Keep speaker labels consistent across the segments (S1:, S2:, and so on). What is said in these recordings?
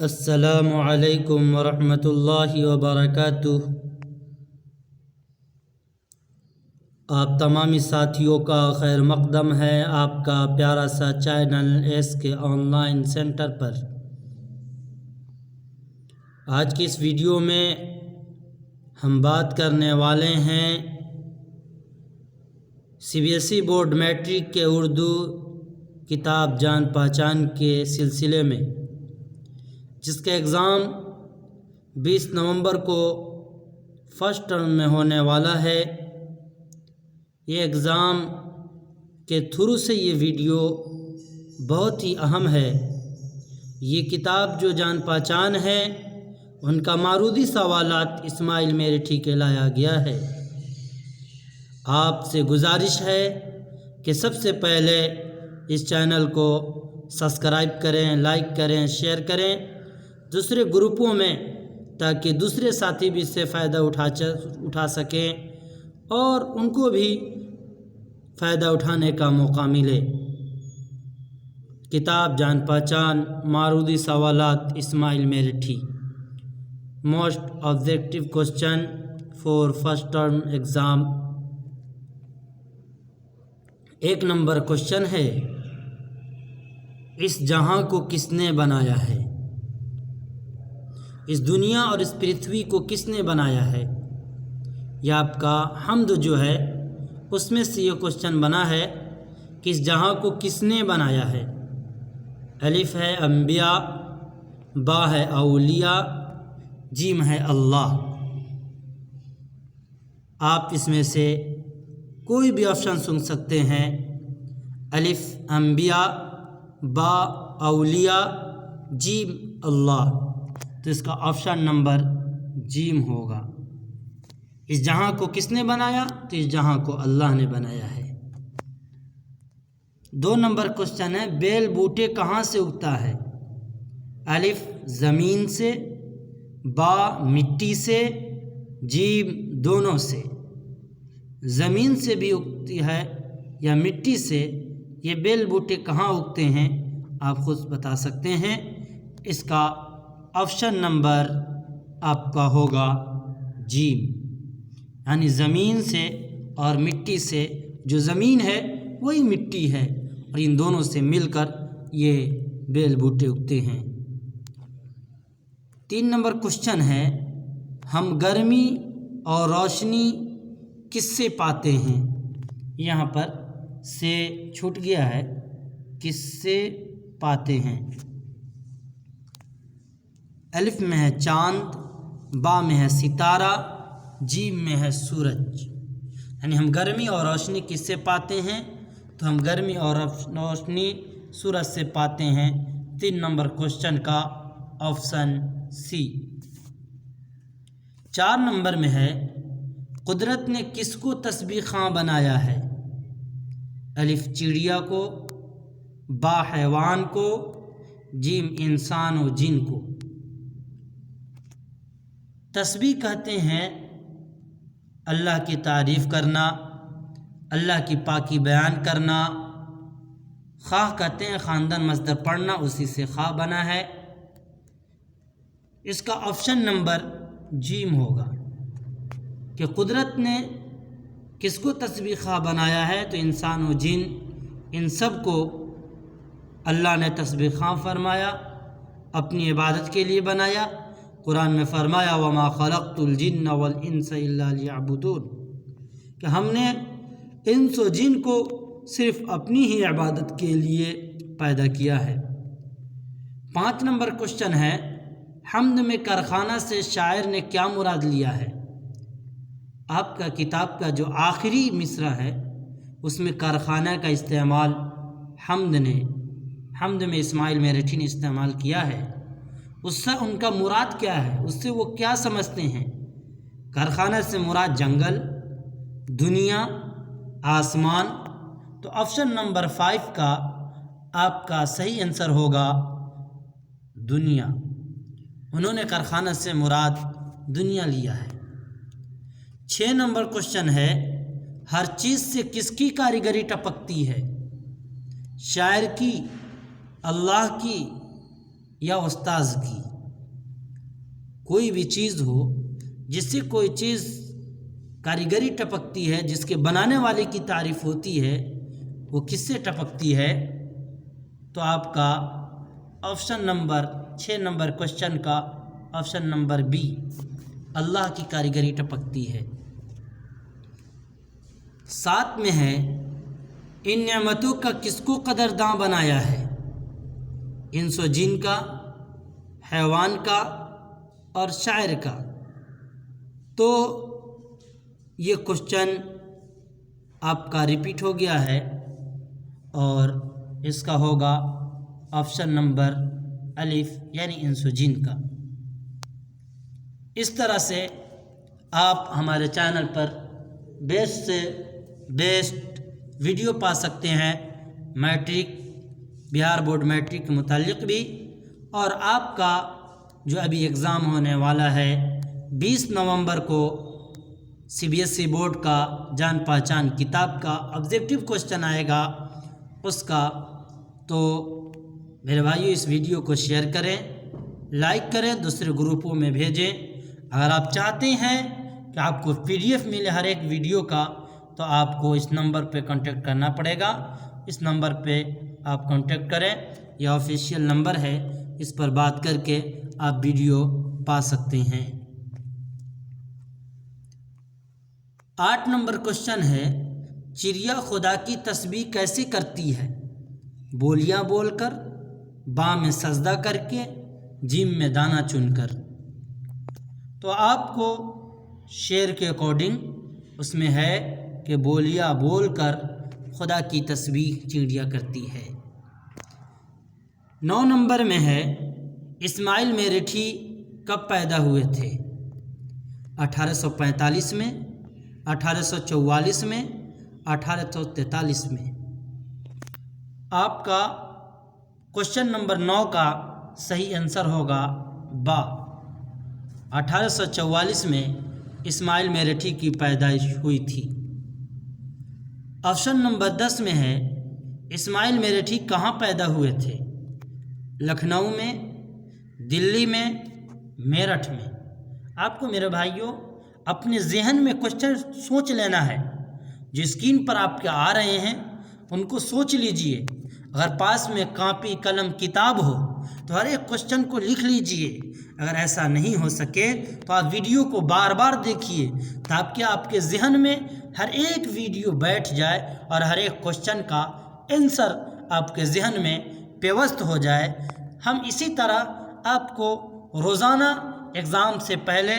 S1: السلام علیکم ورحمۃ اللہ وبرکاتہ۔ آپ تمامی ساتھیوں کا خیر مقدم ہے آپ کا پیارا سا چینل ایس کے آن لائن سینٹر پر۔ آج کی اس ویڈیو میں ہم بات کرنے والے ہیں C B S E board matric کے اردو کتاب جان پہچان کے سلسلے میں، جس کا ایگزام 20 نومبر کو فرسٹ ٹرم میں ہونے والا ہے۔ یہ ایگزام کے تھرو سے یہ ویڈیو بہت ہی اہم ہے۔ یہ کتاب جو جان پہچان ہے ان کا معروضی سوالات اسماعیل میرٹھی کے لایا گیا ہے۔ آپ سے گزارش ہے کہ سب سے پہلے اس چینل کو سبسکرائب کریں، لائک کریں، شیئر کریں دوسرے گروپوں میں، تاکہ دوسرے ساتھی بھی اس سے فائدہ اٹھا سکیں اور ان کو بھی فائدہ اٹھانے کا موقع ملے۔ کتاب جان پہچان معروضی سوالات Ismail Merathi, most objective question for first term exam. 1 number question ہے، اس جہاں کو کس نے بنایا ہے؟ اس دنیا اور اس پرتھوی کو کس نے بنایا ہے؟ یہ آپ کا حمد جو ہے اس میں سے یہ کوسچن بنا ہے کہ اس جہاں کو کس نے بنایا ہے۔ الف ہے انبیاء، با ہے اولیاء، جیم ہے اللہ۔ آپ اس میں سے کوئی بھی آپشن سن سکتے ہیں، الف انبیاء، با اولیاء، جیم اللہ، تو اس کا آپشن نمبر جیم ہوگا۔ اس جہاں کو کس نے بنایا؟ تو اس جہاں کو اللہ نے بنایا ہے۔ 2 نمبر کوسچن ہے، بیل بوٹے کہاں سے اگتا ہے؟ الف زمین سے، با مٹی سے، جیم دونوں سے۔ زمین سے بھی اگتی ہے یا مٹی سے، یہ بیل بوٹے کہاں اگتے ہیں آپ خود بتا سکتے ہیں۔ اس کا آپشن نمبر آپ کا ہوگا جیم، یعنی زمین سے اور مٹی سے۔ جو زمین ہے وہی مٹی ہے اور ان دونوں سے مل کر یہ بیل بوٹے اگتے ہیں۔ 3 نمبر کوسچن ہے، ہم گرمی اور روشنی کس سے پاتے ہیں؟ یہاں پر سے چھوٹ گیا ہے، کس سے پاتے ہیں؟ الف میں ہے چاند، با میں ہے ستارہ، جیم میں ہے سورج۔ یعنی ہم گرمی اور روشنی کس سے پاتے ہیں؟ تو ہم گرمی اور روشنی سورج سے پاتے ہیں۔ 3 نمبر کوسچن کا آپشن سی۔ 4 نمبر میں ہے، قدرت نے کس کو تسبیح خواں بنایا ہے؟ الف چڑیا کو، با حیوان کو، جیم انسان و جن کو۔ تسبیح کہتے ہیں اللہ کی تعریف کرنا، اللہ کی پاکی بیان کرنا۔ خواہ کہتے ہیں خواندن مصدر پڑھنا، اسی سے خواہ بنا ہے۔ اس کا آپشن نمبر جیم ہوگا کہ قدرت نے کس کو تسبیح خواہ بنایا ہے؟ تو انسان و جن، ان سب کو اللہ نے تسبیح خواہ فرمایا، اپنی عبادت کے لیے بنایا۔ قرآن میں فرمایا وما خلقت الجن والانس الا لیعبدون، کہ ہم نے انس و جن کو صرف اپنی ہی عبادت کے لیے پیدا کیا ہے۔ 5 نمبر کوسچن ہے، حمد میں کارخانہ سے شاعر نے کیا مراد لیا ہے؟ آپ کا کتاب کا جو آخری مصرع ہے اس میں کارخانہ کا استعمال حمد میں اسماعیل میرٹھی نے استعمال کیا ہے۔ اس سے ان کا مراد کیا ہے؟ اس سے وہ کیا سمجھتے ہیں؟ کارخانہ سے مراد جنگل، دنیا، آسمان۔ تو آپشن نمبر 5 کا آپ کا صحیح آنسر ہوگا دنیا۔ انہوں نے کارخانہ سے مراد دنیا لیا ہے۔ 6 نمبر کوسچن ہے، ہر چیز سے کس کی کاریگری ٹپکتی ہے؟ شاعر کی، اللہ کی یا استاذ کی؟ کوئی بھی چیز ہو جس سے کوئی چیز کاریگری ٹپکتی ہے، جس کے بنانے والے کی تعریف ہوتی ہے، وہ کس سے ٹپکتی ہے؟ تو آپ کا آپشن نمبر 6 نمبر کوشچن کا آپشن نمبر بی، اللہ کی کاریگری ٹپکتی ہے۔ 7 میں ہے ان نعمتوں کا کس کو قدرداں بنایا ہے؟ انس و جن کا، حیوان کا اور شاعر کا۔ تو یہ کوشچن آپ کا ریپیٹ ہو گیا ہے اور اس کا ہوگا آپشن نمبر الف یعنی انس و جن کا۔ اس طرح سے آپ ہمارے چینل پر بیسٹ سے بیسٹ ویڈیو پا سکتے ہیں، میٹرک، بہار بورڈ میٹرک کے متعلق بھی، اور آپ کا جو ابھی ایگزام ہونے والا ہے 20 نومبر کو CBSE بورڈ کا جان پہچان کتاب کا آبجیکٹیو کوشچن آئے گا اس کا۔ تو میرے بھائیو اس ویڈیو کو شیئر کریں، لائک کریں، دوسرے گروپوں میں بھیجیں۔ اگر آپ چاہتے ہیں کہ آپ کو PDF ملے ہر ایک ویڈیو کا تو آپ کو اس نمبر پہ کانٹیکٹ کرنا پڑے گا۔ اس نمبر پہ آپ کانٹیکٹ کریں، یہ آفیشیل نمبر ہے، اس پر بات کر کے آپ ویڈیو پا سکتے ہیں۔ 8 نمبر کوشچن ہے چڑیا خدا کی تسبیح کیسے کرتی ہے؟ بولیاں بول کر، با میں سجدہ کر کے، جیم میں دانہ چن کر۔ تو آپ کو شعر کے اکارڈنگ اس میں ہے کہ بولیاں بول کر خدا کی تسبیح چڑیا کرتی ہے۔ 9 نمبر میں ہے اسماعیل میرٹھی کب پیدا ہوئے تھے؟ 1845 میں، 1844 میں، 1843 میں۔ آپ کا کوشچن نمبر 9 کا صحیح آنسر ہوگا با، 1844 میں اسماعیل میرٹھی کی پیدائش ہوئی تھی۔ آپشن نمبر 10 میں ہے اسماعیل میرٹھی کہاں پیدا ہوئے تھے؟ لکھنؤ میں، دلی میں، میرٹھ میں۔ آپ کو میرے بھائیوں اپنے ذہن میں کوشچن سوچ لینا ہے، جو اسکرین پر آپ کے آ رہے ہیں ان کو سوچ لیجئے۔ اگر پاس میں کاپی قلم کتاب ہو تو ہر ایک کوشچن کو لکھ لیجئے۔ اگر ایسا نہیں ہو سکے تو آپ ویڈیو کو بار بار دیکھیے تاکہ آپ کے ذہن میں ہر ایک ویڈیو بیٹھ جائے اور ہر ایک کوشچن کا آنسر آپ کے ذہن میں پیوست ہو جائے۔ ہم اسی طرح آپ کو روزانہ ایگزام سے پہلے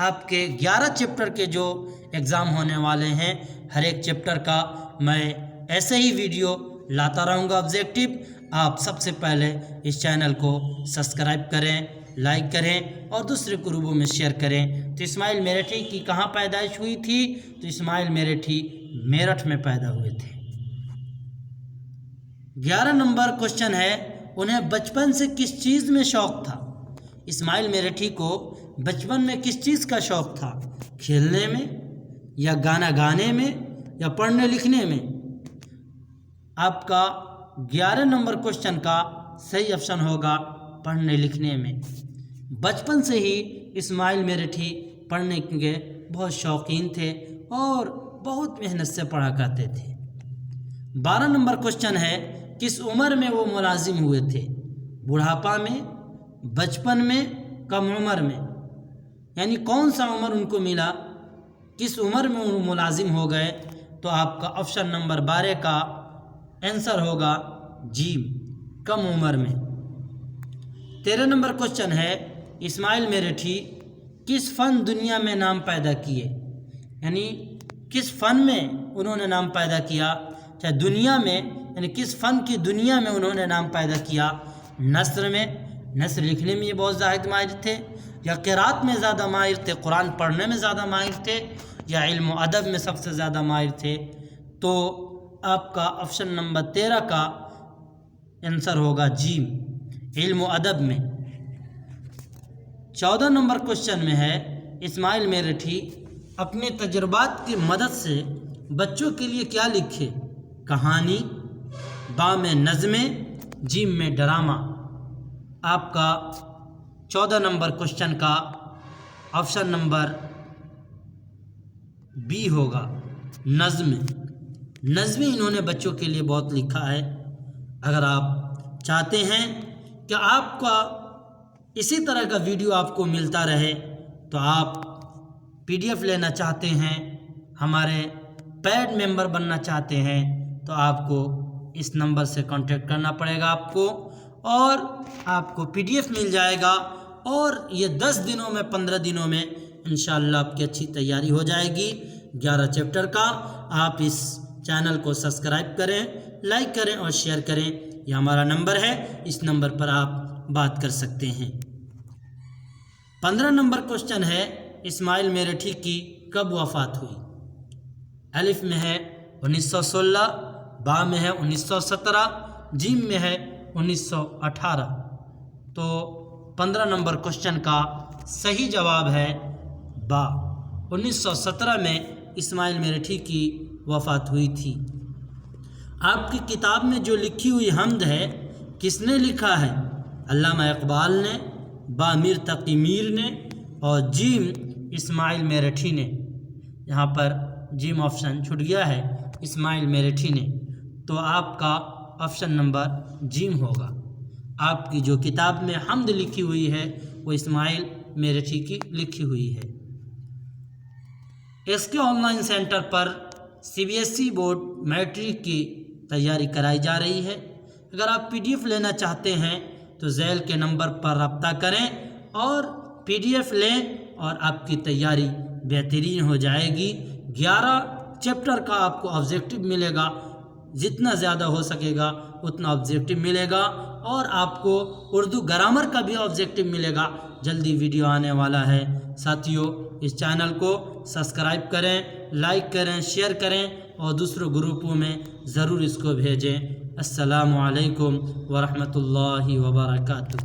S1: آپ کے 11 چیپٹر کے جو ایگزام ہونے والے ہیں ہر ایک چیپٹر کا میں ایسے ہی ویڈیو لاتا رہوں گا آبجیکٹیو۔ آپ سب سے پہلے اس چینل کو سبسکرائب کریں، لائک کریں اور دوسرے گروپوں میں شیئر کریں۔ تو اسماعیل میرٹھی کی کہاں پیدائش ہوئی تھی؟ تو اسماعیل میرٹھی میرٹھ میں پیدا ہوئے تھے۔ 11 نمبر کوشچن ہے انہیں بچپن سے کس چیز میں شوق تھا؟ اسماعیل میرٹھی کو بچپن میں کس چیز کا شوق تھا؟ کھیلنے میں، یا گانا گانے میں، یا پڑھنے لکھنے میں؟ آپ کا 11 نمبر کوشچن کا صحیح آپشن ہوگا پڑھنے لکھنے میں۔ بچپن سے ہی اسماعیل میرٹھی پڑھنے کے بہت شوقین تھے اور بہت محنت سے پڑھا کرتے تھے۔ 12 نمبر کوشچن ہے کس عمر میں وہ ملازم ہوئے تھے؟ بڑھاپا میں، بچپن میں، کم عمر میں؟ یعنی کون سا عمر ان کو ملا، کس عمر میں وہ ملازم ہو گئے؟ تو آپ کا آپشن نمبر 12 کا آنسر ہوگا جیم، کم عمر میں۔ 13 نمبر کوشچن ہے اسماعیل میرٹھی کس فن دنیا میں نام پیدا کیے؟ یعنی کس فن میں انہوں نے نام پیدا کیا؟ چاہے دنیا میں، یعنی کس فن کی دنیا میں انہوں نے نام پیدا کیا؟ نثر میں، نثر لکھنے میں یہ بہت زیادہ ماہر تھے، یا قرات میں زیادہ ماہر تھے، قرآن پڑھنے میں زیادہ ماہر تھے، یا علم و ادب میں سب سے زیادہ ماہر تھے؟ تو آپ کا آپشن نمبر 13 کا آنسر ہوگا جیم، علم و ادب میں۔ 14 نمبر کوشچن میں ہے اسماعیل میرٹھی اپنے تجربات کی مدد سے بچوں کے لیے کیا لکھے؟ کہانی، با میں نظمیں، جیم میں ڈرامہ۔ آپ کا 14 نمبر کوشچن کا آپشن نمبر بی ہوگا نظمیں انہوں نے بچوں کے لیے بہت لکھا ہے۔ اگر آپ چاہتے ہیں کہ آپ کا اسی طرح کا ویڈیو آپ کو ملتا رہے تو آپ PDF لینا چاہتے ہیں، ہمارے پیڈ ممبر بننا چاہتے ہیں تو آپ کو اس نمبر سے کانٹیکٹ کرنا پڑے گا آپ کو، اور آپ کو PDF مل جائے گا، اور یہ 10 دنوں میں 15 دنوں میں انشاءاللہ آپ کی اچھی تیاری ہو جائے گی 11 چیپٹر کا۔ آپ اس چینل کو سبسکرائب کریں، لائک کریں اور شیئر کریں۔ یہ ہمارا نمبر ہے، اس نمبر پر آپ بات کر سکتے ہیں۔ 15 نمبر کوشچن ہے، اسماعیل میرٹھی کی کب وفات ہوئی؟ الف میں ہے 1916، با میں ہے 1917، جیم میں ہے 1918۔ تو 15 نمبر کوشچن کا صحیح جواب ہے با، 1917 میں اسماعیل میرٹھی کی وفات ہوئی تھی۔ آپ کی کتاب میں جو لکھی ہوئی حمد ہے کس نے لکھا ہے؟ علامہ اقبال نے، با میر تقی میر نے، اور جیم اسماعیل میرٹھی نے۔ یہاں پر جیم آپشن چھوٹ گیا ہے، اسماعیل میرٹھی نے، تو آپ کا آپشن نمبر جیم ہوگا۔ آپ کی جو کتاب میں حمد لکھی ہوئی ہے وہ اسماعیل میرٹھی کی لکھی ہوئی ہے۔ SK آن لائن سینٹر پر CBSE بورڈ میٹرک کی تیاری کرائی جا رہی ہے۔ اگر آپ PDF لینا چاہتے ہیں تو ذیل کے نمبر پر رابطہ کریں اور PDF لیں، اور آپ کی تیاری بہترین ہو جائے گی۔ 11 چیپٹر کا آپ کو آبجیکٹو ملے گا، جتنا زیادہ ہو سکے گا اتنا آبجیکٹو ملے گا، اور آپ کو اردو گرامر کا بھی آبجیکٹو ملے گا۔ جلدی ویڈیو آنے والا ہے ساتھیوں، اس چینل کو سبسکرائب کریں، لائک کریں، شیئر کریں اور دوسروں گروپوں میں ضرور اس کو بھیجیں۔ السلام علیکم ورحمۃ اللہ وبرکاتہ۔